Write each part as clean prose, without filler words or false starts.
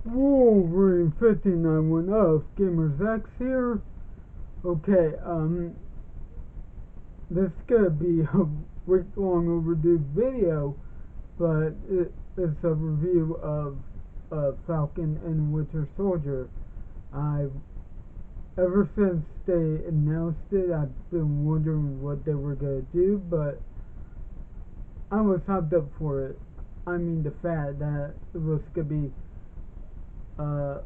Wolverine 5910 Gamers X here. Okay, this is gonna be a week long overdue video, but it's a review of Falcon and Winter Soldier. I've Ever since they announced it, I've been wondering what they were gonna do, but I was hyped up for it. I mean, the fact that it was gonna be uh,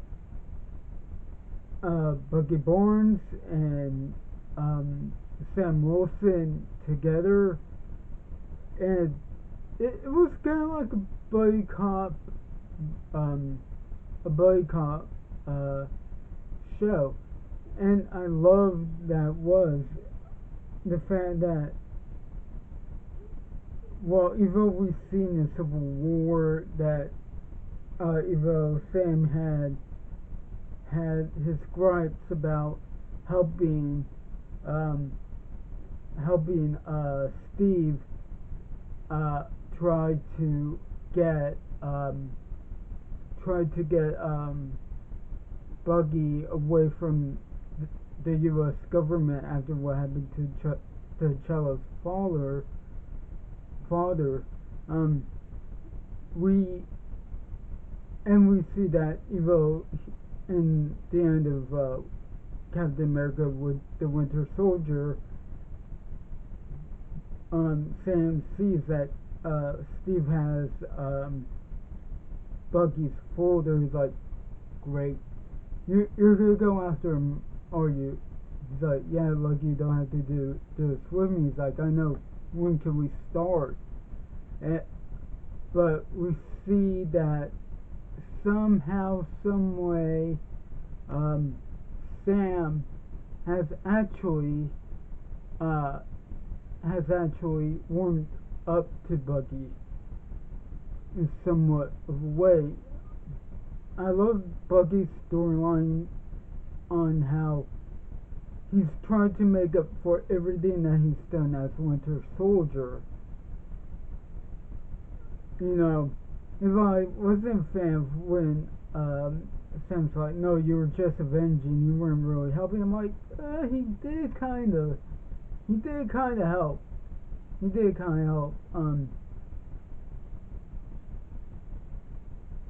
Bucky Barnes and Sam Wilson together, and it was kind of like buddy cop, um, a buddy cop show, and I love that was the fact that, well, even though we've seen in Civil War that even though Sam had his gripes about helping um, Steve uh, try to get Buggy away from the U.S. government after what happened to T'Challa's father. Um, we we see that even in the end of Capt.America with the Winter Soldier, Sam sees that Steve has Buggy's folder. He's like, "Great, you're gonna go after him, are you?" He's like, "Yeah, look, you don't have to do this with me." He's like, "I know. When can we start?" But we see that somehow, some way, Sam has actually warmed up to Bucky in somewhat of a way. I love Bucky's storyline on how he's trying to make up for everything that he's done as Winter Soldier. You know, if I wasn't a fan when Sam's like, "No, you were just avenging. You weren't really helping." I'm like, he did kind of. He did kind of help. He did kind of help.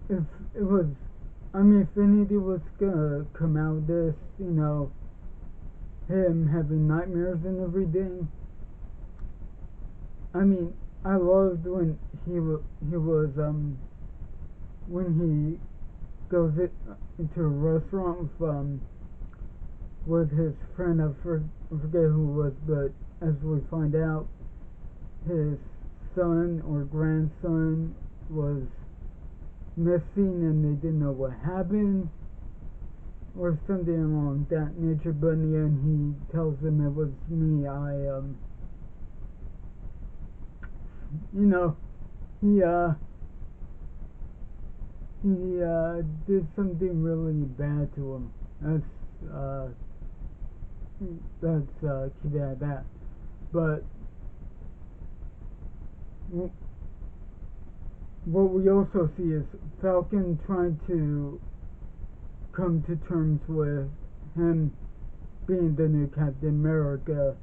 If it was, I mean, if anything was gonna come out of this, him having nightmares and everything. I mean, I loved when he was when he goes into a restaurant with his friend. I forget who it was, but as we find out, his son or grandson was missing and they didn't know what happened or something along that nature. But in the end, he tells them, "It was me. You know, he did something really bad to him." Let's keep it at that. But what we also see is Falcon trying to come to terms with him being the new Capt.America.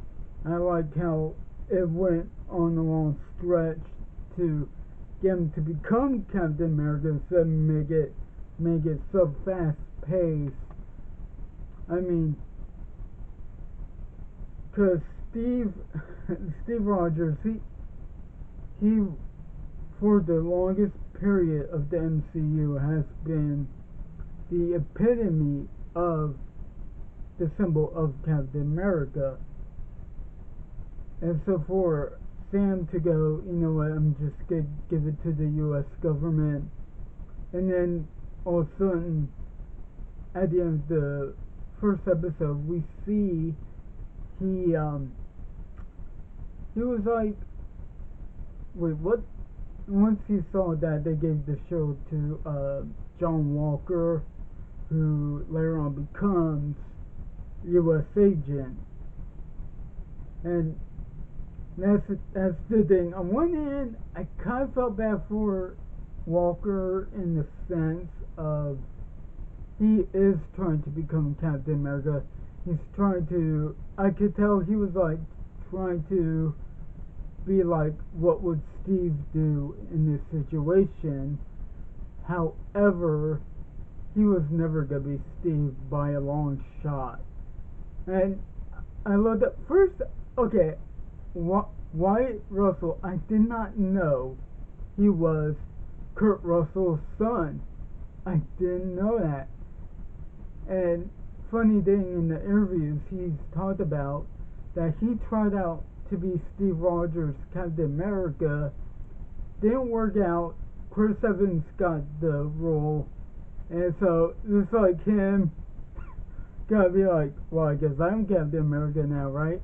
I like how it went on a long stretch to get him to become Capt.America instead of make it so fast paced. I mean, because Steve Rogers, he for the longest period of the MCU has been the epitome of the symbol of Capt.America. And so for Sam to go, "You know what, I'm just gonna give it to the US government," and then all of a sudden at the end of the first episode we see he was like, "Wait, what?" Once he saw that they gave the show to John Walker, who later on becomes US agent. And that's the thing. On one hand, I kind of felt bad for Walker in the sense of he is trying to become Captain America. He's trying to, I could tell he was like trying to be like, what would Steve do in this situation? However, he was never gonna be Steve by a long shot. And I love that. First, okay, Wyatt Russell, I did not know he was Kurt Russell's son. I didn't know that. And funny thing, in the interviews he's talked about that he tried out to be Steve Rogers' Captain America, didn't work out. Chris Evans got the role, and so it's like him gotta be like, well, I guess I'm Captain America now, right?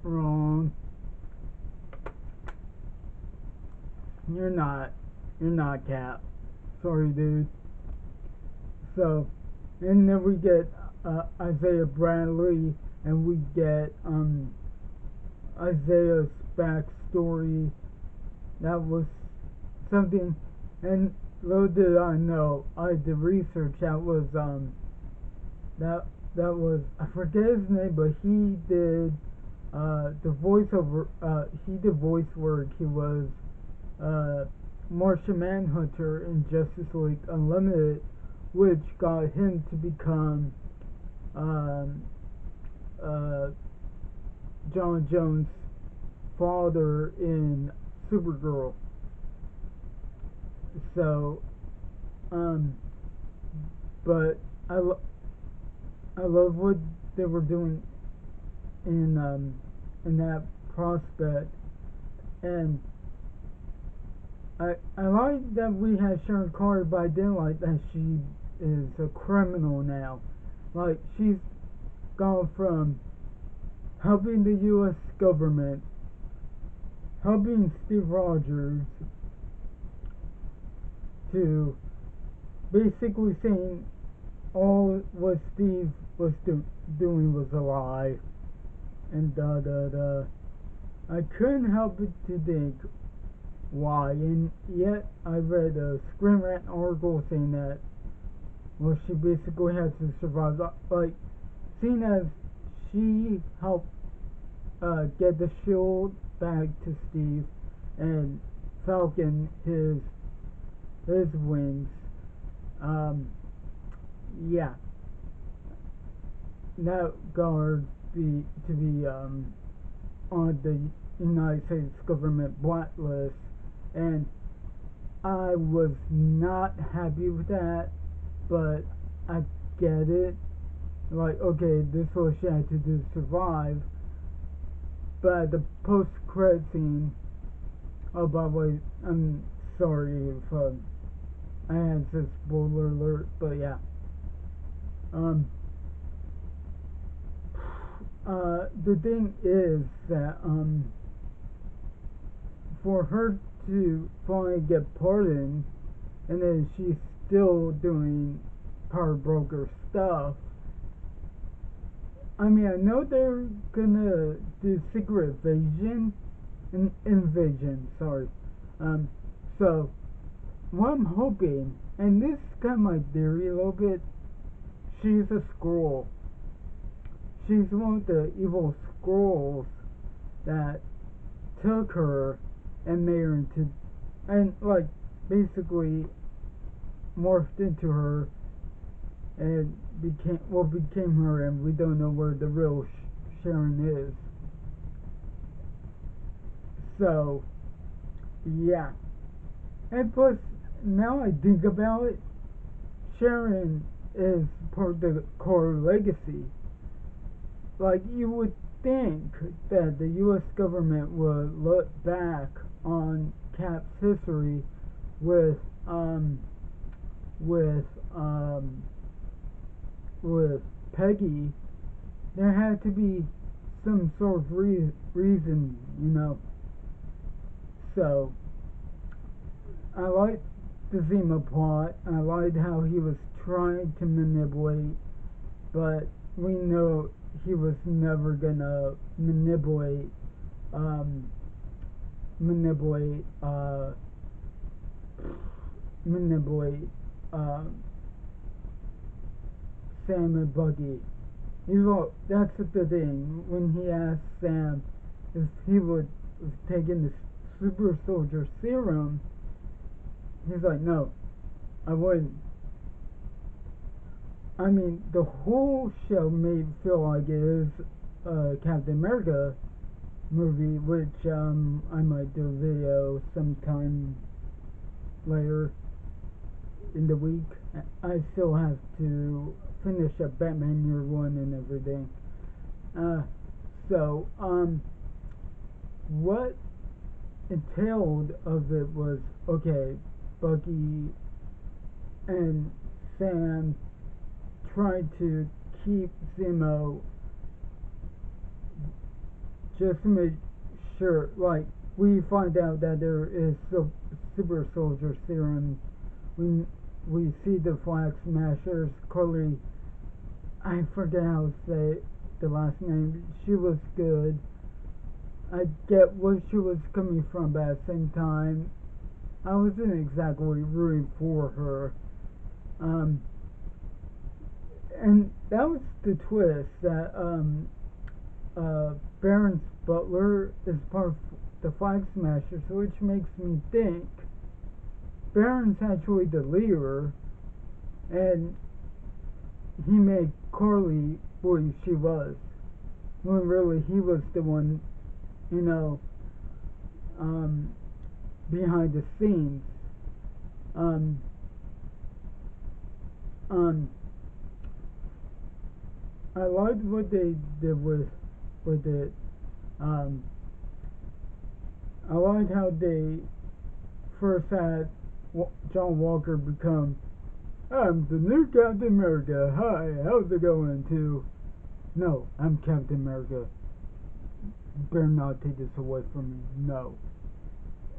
Wrong. You're not. You're not Cap. Sorry, dude. So, and then we get Isaiah Bradley, and we get Isaiah's backstory. That was something, and little did I know, I did research. That was that was, I forget his name, but he did the voiceover. He did voice work. He was Martian Manhunter in Justice League Unlimited, which got him to become John Jones' father in Supergirl. So, but I love what they were doing in that prospect, and I like that we had Sharon Carter, but I didn't like that she is a criminal now. Like, she's gone from helping the U.S. government, helping Steve Rogers, to basically saying all what Steve was doing was a lie, and I couldn't help but to think why, and yet I read a Screen Rant article saying that, well, she basically had to survive, like, seeing as she helped get the shield back to Steve, and Falcon his wings. Yeah, that guard to be on the United States government blacklist, and I was not happy with that, but I get it. Like, okay, this is what she had to do to survive. But the post-credit scene, oh, by the way, I'm sorry if I had this spoiler alert, but yeah. The thing is that, for her to finally get pardoned, and then she's still doing power broker stuff. I mean, I know they're gonna do secret invasion, sorry. So, what I'm hoping, and this is kind of my theory a little bit, she's a Skrull. She's one of the evil Skrulls that took her and made her into, and like, basically morphed into her and became her, and we don't know where the real Sharon is. So, yeah. And plus, now I think about it, Sharon is part of the core legacy. Like, you would think that the U.S. government would look back on Cap's history with Peggy. There had to be some sort of reason, you know. So, I liked the Zima plot. I liked how he was trying to manipulate, but we know he was never gonna manipulate Sam and Bucky. That's the thing. When he asked Sam if he would have taken the super soldier serum, he's like, no, I wouldn't. I mean, the whole show made me feel like it is a Capt.America movie, which I might do a video sometime later in the week. I still have to finish up Batman Year One and everything. So, what entailed of it was, okay, Bucky and Sam tried to keep Zemo, just to make sure, like, we find out that there is super soldier serum. We see the Flag Smashers. Carly, I forget how to say the last name. She was good. I get where she was coming from, but at the same time, I wasn't exactly rooting for her. And that was the twist, that Baron's butler is part of the Flag Smashers, which makes me think Baron's actually the leader, and he made Carly believe she was, when really he was the one, you know, behind the scenes. I liked what they did with it. I liked how they first had John Walker become, I'm the new Capt.America. Hi, how's it going? To, no, I'm Capt.America. Better not take this away from me. No.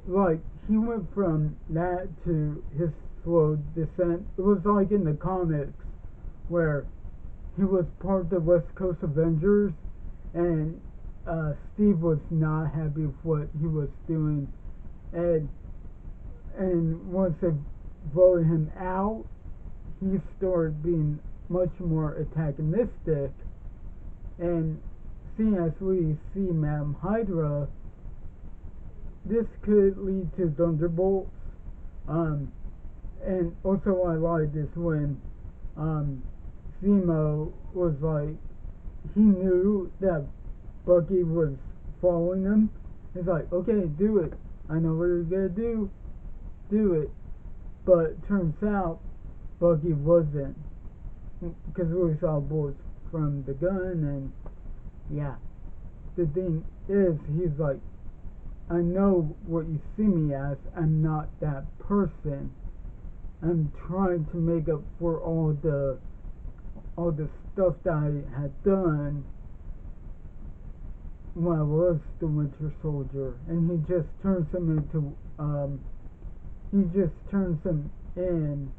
Like, he went from that to his slow descent. It was like in the comics where he was part of the West Coast Avengers, and Steve was not happy with what he was doing, and once they voted him out, he started being much more antagonistic. And seeing as we see Madam Hydra, this could lead to Thunderbolts. And also I liked this when Zemo was like, he knew that Bucky was following him. He's like, okay, do it. I know what you're gonna do. Do it. But turns out Bucky wasn't, because we saw bullets from the gun, and yeah. The thing is, he's like, I know what you see me as. I'm not that person. I'm trying to make up for all the stuff that I had done when I was the Winter Soldier, and he just turns him into in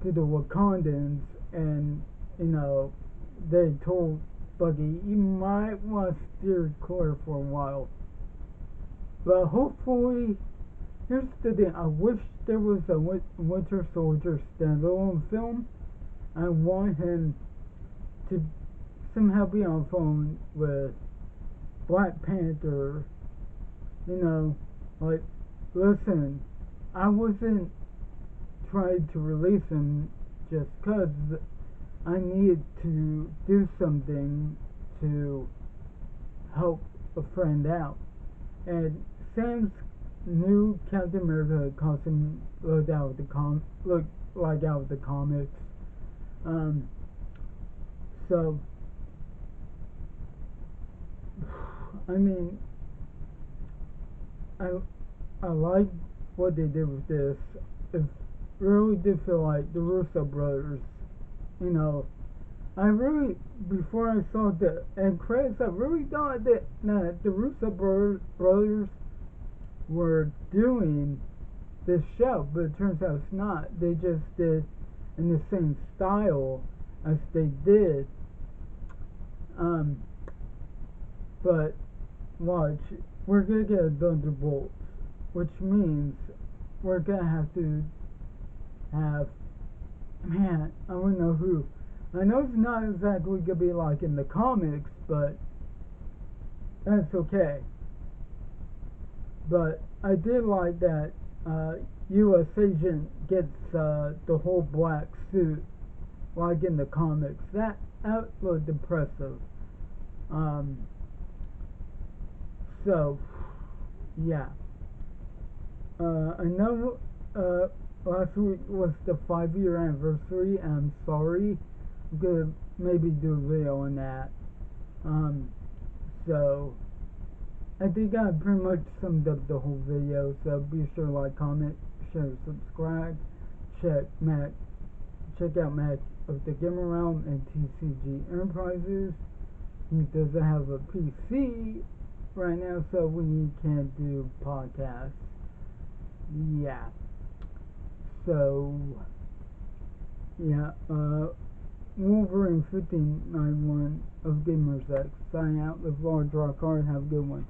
to the Wakandans, and you know, they told Bucky, you might want to steer clear for a while. But hopefully, here's the thing, I wish there was a Winter Soldier standalone film. I want him to somehow be on the phone with Black Panther, you know, like, listen, I wasn't trying to release him just because I needed to do something to help a friend out. And Sam's new Capt.America costume looked like out of the comics. So, I mean, I like what they did with this. It really did feel like the Russo brothers, you know. I really, before I saw the end credits, I really thought that the Russo brothers were doing this show, but it turns out it's not. They just did in the same style as they did. But watch, we're gonna get a Thunderbolt, which means we're gonna have to have, man, I wanna know who. I know it's not exactly gonna be like in the comics, but that's okay. But I did like that U.S. agent gets the whole black suit, like in the comics. That looked impressive. Um, so, yeah. I know last week was the 5 year anniversary. I'm sorry. I'm gonna maybe do a video on that. Um, so, I think I pretty much summed up the whole video. So be sure to like, comment, share, subscribe. Check out Mack of the Gamer Realm and TCG Enterprises. He doesn't have a PC right now, so we can't do podcasts. Yeah. So, yeah, Wolverine 1591 of Gamers X. Signing out. Live large, rock hard. Have a good one.